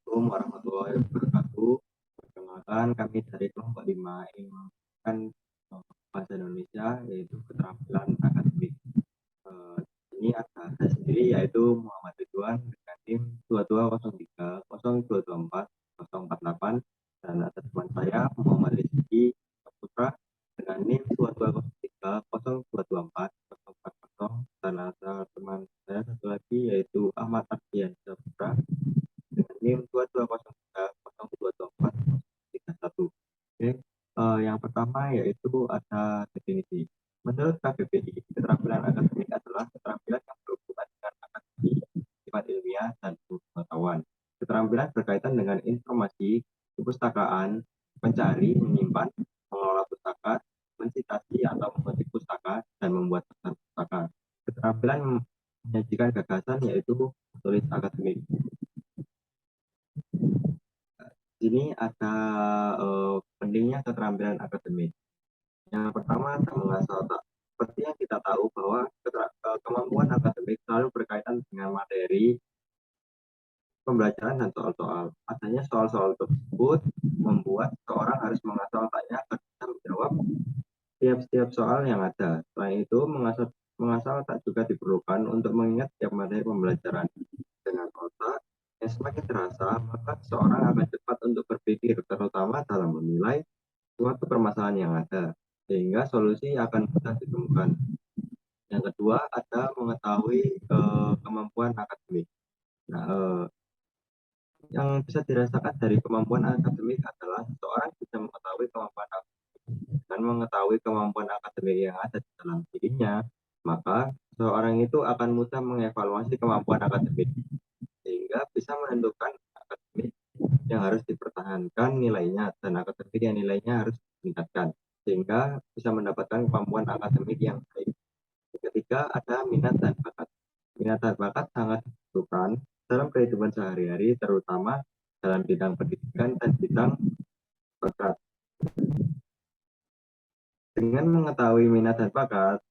Assalamualaikum warahmatullahi wabarakatuh. Perkenalkan kami dari kelompok 5 kan bahasa Indonesia yaitu keterampilan akademik. Eh, ini ada saya sendiri yaitu Muhammad Ridwan dengan tim 2203 0224 048 dan ada teman saya Muhammad Rizky Putra dengan NIM 2203 0224 040 dan ada teman saya satu lagi yaitu Ahmad Ardian Putra dengan NIM 2203 0224 031. Oke, yang pertama yaitu ada definisi. Menurut KBBI, keterampilan akademik adalah keterampilan yang berhubungan dengan akademik, sifat ilmiah, dan pengetahuan. Keterampilan berkaitan dengan informasi, perpustakaan, mencari, menyimpan, mengelola pustaka, mensitasi atau mengutip pustaka, dan membuat daftar pustaka. Keterampilan menyajikan gagasan yaitu tulis akademik. Sini ada pentingnya keterampilan akademik. Yang pertama, tak mengasah otak. Seperti yang kita tahu bahwa kemampuan akademik selalu berkaitan dengan materi, pembelajaran, dan soal-soal. Adanya soal-soal tersebut membuat seorang harus mengasah otaknya agar bisa menjawab setiap soal yang ada. Selain itu, mengasah otak juga diperlukan untuk mengingat setiap materi pembelajaran. Dengan otak yang semakin terasa, maka seorang akan cepat untuk berpikir, terutama dalam menilai suatu permasalahan yang ada, sehingga solusi akan mudah ditemukan. Yang kedua, ada mengetahui kemampuan akademik. Nah, yang bisa dirasakan dari kemampuan akademik adalah seseorang bisa mengetahui kemampuan akademik dan mengetahui kemampuan akademik yang ada di dalam dirinya, maka seseorang itu akan mudah mengevaluasi kemampuan akademik sehingga bisa menentukan akademik yang harus dipertahankan nilainya dan akademik yang nilainya harus ditingkatkan sehingga bisa mendapatkan kemampuan akademik yang baik. Ketiga, ada minat dan bakat. Minat dan bakat sangat dibutuhkan dalam kehidupan sehari-hari, terutama dalam bidang pendidikan dan bidang bakat. Dengan mengetahui minat dan bakat,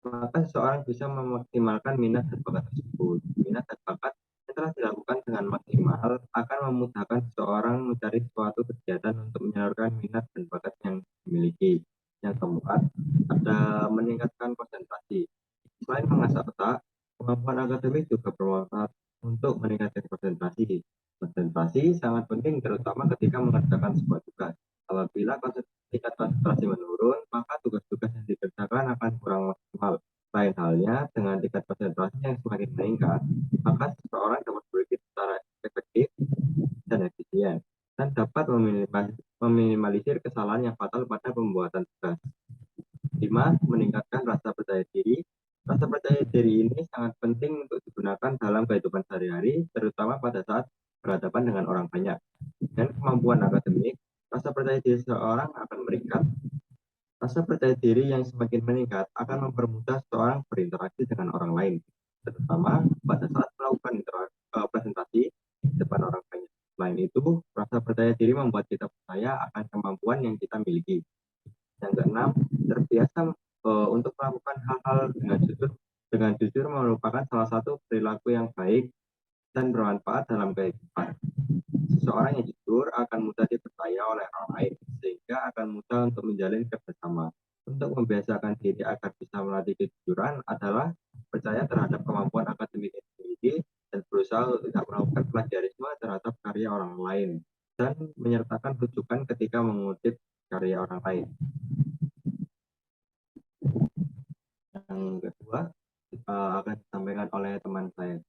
maka seseorang bisa memaksimalkan minat dan bakat tersebut. Minat dan bakat yang telah dilakukan dengan maksimal akan memudahkan seseorang mencari suatu kegiatan untuk menyalurkan minat dan bakat yang dimiliki. Yang keempat, ada meningkatkan konsentrasi. Selain mengasah otak, kemampuan akademik juga bermanfaat untuk meningkatkan konsentrasi. Konsentrasi sangat penting terutama ketika mengerjakan sebuah tugas. Apabila tingkat konsentrasi menurun, maka tugas-tugas yang dikerjakan akan kurang maksimal. Lain halnya dengan tingkat konsentrasi yang semakin meningkat, maka seseorang dapat berpikir secara efektif dan efisien dan dapat meminimalisir kesalahan yang fatal pada pembuatan tugas. 5. Meningkatkan rasa percaya diri. Rasa percaya diri ini sangat penting untuk digunakan dalam kehidupan sehari-hari, terutama pada saat berhadapan dengan orang banyak. Dan kemampuan akademik, rasa percaya diri seseorang akan meningkat. Rasa percaya diri yang semakin meningkat akan mempermudah seseorang berinteraksi dengan orang lain, terutama pada saat melakukan presentasi di depan orang banyak. Selain itu, rasa percaya diri membuat kita percaya akan kemampuan yang kita miliki. Yang keenam, terbiasa untuk melakukan hal-hal dengan jujur merupakan salah satu perilaku yang baik dan bermanfaat dalam kehidupan. Seseorang yang jujur akan mudah dipercaya oleh orang lain, sehingga akan mudah untuk menjalin kerjasama. Untuk membiasakan diri agar bisa melatih kejujuran adalah percaya terhadap kemampuan akademik yang dimiliki dan berusaha untuk tidak melakukan plagiarisme terhadap karya orang lain dan menyertakan rujukan ketika mengutip karya orang lain. Yang kedua akan disampaikan oleh teman saya.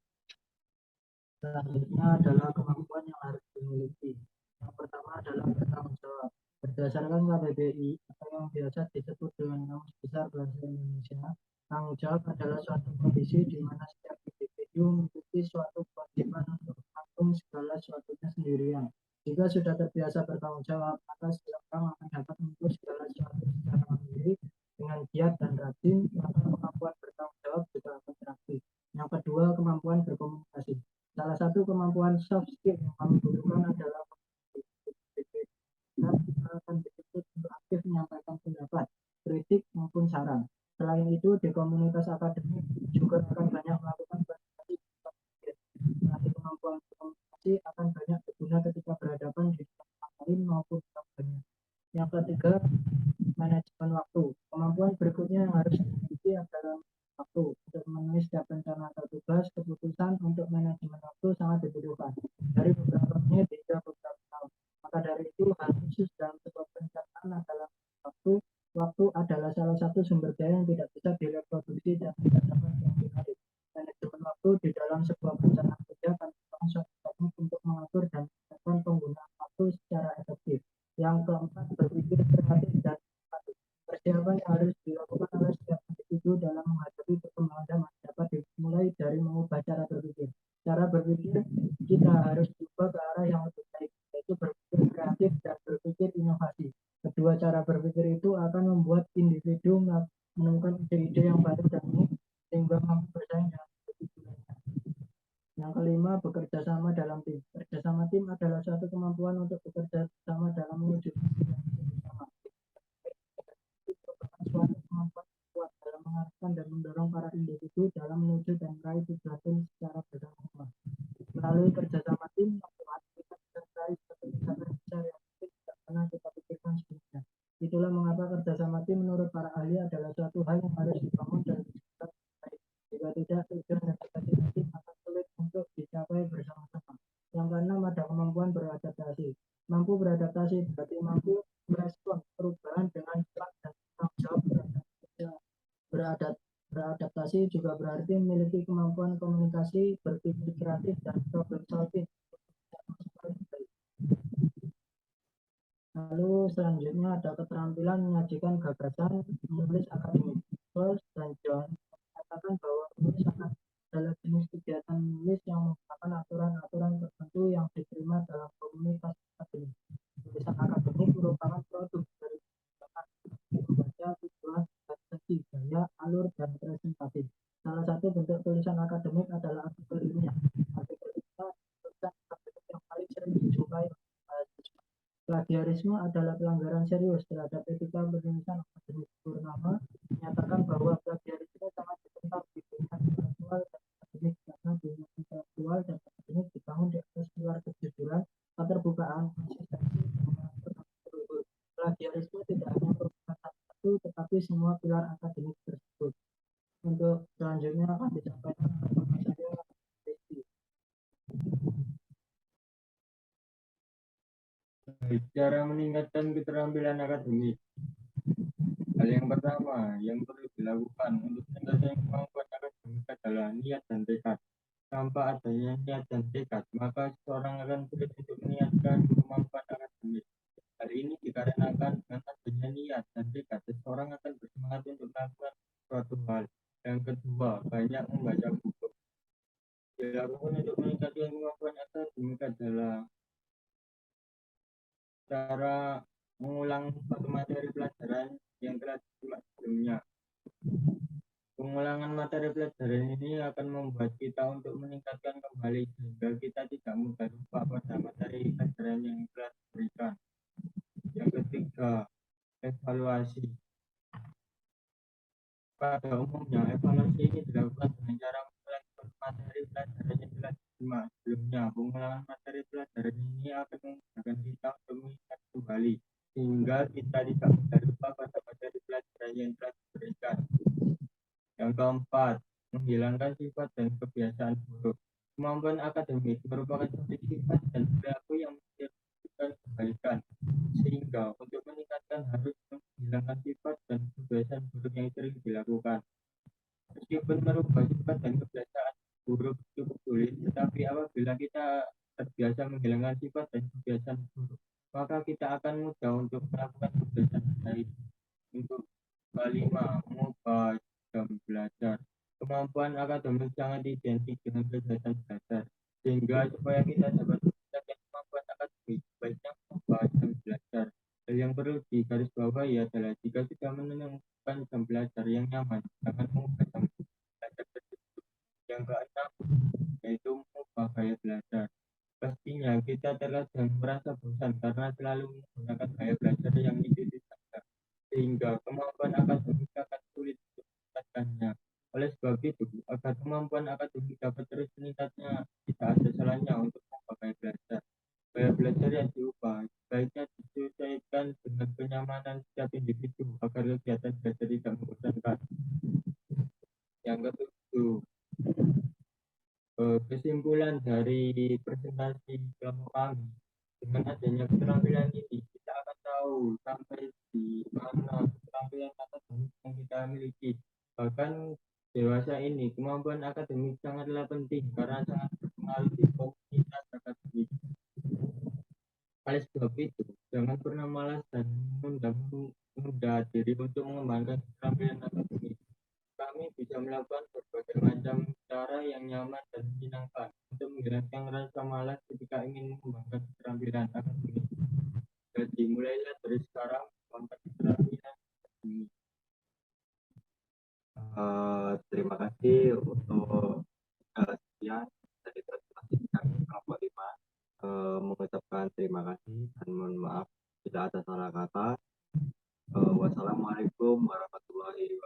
Selanjutnya adalah kemampuan yang harus dimiliki. Yang pertama adalah bertanggung jawab. Berdasarkan KBBI atau yang biasa disebut dengan Kamus Besar Bahasa Indonesia, tanggung jawab adalah suatu kondisi di mana setiap individu memiliki suatu kewajiban untuk menanggung segala sesuatunya sendirian. Jika sudah terbiasa bertanggung jawab, maka setiap orang akan dapat mengukur segala sesuatu secara mandiri dengan giat dan rajin, maka kemampuan bertanggung jawab juga akan terlatih. Yang kedua, kemampuan berkomunikasi. Salah satu kemampuan soft skill yang kami butuhkan adalah kita akan dituntut untuk aktif menyampaikan pendapat, kritik maupun saran. Selain itu, di komunitas akademik juga akan banyak melakukan presentasi. Nanti kemampuan komunikasi akan banyak berguna atau tugas keputusan untuk manajemen waktu sangat dibutuhkan dari beberapa menit hingga beberapa tahun. Maka dari itu hal khusus dalam sebuah perencanaan adalah waktu. Waktu adalah salah satu sumber daya yang tidak bisa direproduksi dan tidak dapat diambil. Manajemen waktu di dalam sebuah perencanaan kerja akan merupakan suatu teknik untuk mengatur dan menetapkan penggunaan waktu secara efektif. Yang keempat, berpikir kreatif dan inovatif. Persiapan yang harus dilakukan oleh setiap individu dalam menghadapi perkembangan zaman dapat dimulai dari mengubah cara berpikir. Cara berpikir kita harus berubah ke arah yang lebih baik, yaitu berpikir kreatif dan berpikir inovasi. Kedua cara berpikir itu akan membuat individu menemukan ide-ide yang baru dan unik sehingga mampu bersaing dengan individu lainnya. Yang kelima, bekerja sama dalam tim. Kerjasama tim adalah suatu kemampuan untuk bekerja sama dalam mewujudkan tujuan bersama. Merupakan suatu kemampuan kuat dalam mengarahkan dan mendorong para individu dalam menuju dan meraih tujuan tim secara bersama-sama. Melalui kerjasama tim yang kuat, kita bisa meraih suatu pencapaian besar yang mungkin tidak pernah kita pikirkan sebelumnya. Itulah mengapa kerjasama tim menurut para ahli adalah suatu hal yang harus dibangun dan diciptakan baik. Jika tidak, tujuan dan cita-cita tim akan sulit untuk dicapai bersama-sama. Yang keenam, ada kemampuan beradaptasi. Mampu beradaptasi berarti mampu merespon perubahan dengan cepat dan tanggung jawab beradaptasi juga berarti memiliki kemampuan komunikasi, berpikir kreatif, dan problem solving. Lalu selanjutnya ada keterampilan menyajikan gagasan, menulis akademik. Rawls dan John mengatakan bahwa menulis adalah jenis kegiatan menulis yang menggunakan aturan-aturan tertentu yang diterima dalam komunitas akademik. Tulisan akademik merupakan produk dari membaca tujuan, strategi, gaya, alur, dan presentasi. Salah satu bentuk tulisan akademik adalah artikel ilmiah. Artikel ilmiah tulisan akademik yang paling sering dijumpai mahasiswa. Plagiarisme adalah pelanggaran serius terhadap etika penulisan akademik. Purnama menyatakan bahwa plagiarisme sangat ditentang di dunia intelektual dan akademik karena dunia intelektual dan akademik dibangun di atas pilar kejujuran, keterbukaan, konsistensi, dan mengatur terukur. Plagiarisme tidak hanya merupakan satu, tetapi semua pilar akademik tersebut. Untuk selanjutnya akan disampaikan oleh Bapak saya, Rizky. Cara meningkatkan keterampilan akademik. Hal yang pertama yang perlu dilakukan untuk meningkatkan kemampuan akademik adalah niat dan tekad. Tanpa adanya niat dan tekad, maka seseorang akan sulit untuk meningkatkan kemampuan akademik. Hal ini dikarenakan dengan adanya niat dan tekad, seseorang akan bersemangat untuk melakukan suatu hal. Yang kedua, banyak membaca buku. Dilakukan untuk meningkatkan kemampuan akademik adalah cara mengulang suatu materi pelajaran yang telah disimak sebelumnya. Pengulangan materi pelajaran ini akan membuat kita untuk meningkatkan kembali sehingga kita tidak mudah lupa pada materi pelajaran yang telah diberikan. Yang ketiga, evaluasi. Pada umumnya, evaluasi ini dilakukan dengan cara mengulang materi pelajaran yang telah disimak sebelumnya. Pengulangan materi pelajaran ini akan memudahkan kita untuk mengingat kembali sehingga kita tidak mudah lupa pada materi pelajaran yang telah diberikan. Yang keempat, menghilangkan sifat dan kebiasaan buruk. Kemampuan akademik merupakan suatu sifat dan perilaku yang kita kembalikan, sehingga untuk meningkatkan harus menghilangkan sifat dan kebiasaan buruk yang sering dilakukan. Meskipun merubah sifat dan kebiasaan buruk cukup sulit, tetapi apabila kita terbiasa menghilangkan sifat dan kebiasaan buruk, maka kita akan mudah untuk melakukan kebiasaan baik. Untuk kelima, mengubah jam belajar. Kemampuan akademik sangat identik dengan kegiatan belajar, sehingga supaya kita dapat meningkatkan kemampuan akademik, sebaiknya mengubah jam belajar. Hal yang perlu digarisbawahi adalah jika sudah menemukan jam belajar yang nyaman, jangan mengubah jam belajar tersebut. Yang keenam, yaitu mengubah gaya belajar. Pastinya kita terkadang merasa bosan karena selalu menggunakan gaya belajar yang itu saja, sehingga kemampuan akademik akan sulit untuk meningkatkannya. Oleh sebab itu, agar kemampuan akademik dapat terus meningkatnya, tidak ada salahnya untuk mengubah gaya belajar. Gaya belajar yang diubah sebaiknya disesuaikan dengan kenyamanan setiap individu agar kegiatan belajar tidak membosankan. Yang ketujuh, Kesimpulan dari presentasi kelompok kami, dengan adanya keterampilan ini kita akan tahu sampai di mana keterampilan akademik yang kita miliki. Bahkan dewasa ini kemampuan akademik sangatlah penting karena sangat berpengaruh di komunitas akademik. Oleh sebab itu, jangan pernah malas dan menunda diri untuk mengembangkan keterampilan akademik. Kami bisa melakukan berbagai macam cara yang nyaman dan menyenangkan untuk menghilangkan rasa malas ketika ingin mengembangkan keterampilan akademik. Jadi mulailah dari sekarang mengembangkan keterampilan akademik. Terima kasih untuk sekian dari presentasi kami kelompok 5. Mengucapkan terima kasih dan mohon maaf bila ada salah kata. Wassalamualaikum warahmatullahi wabarakatuh.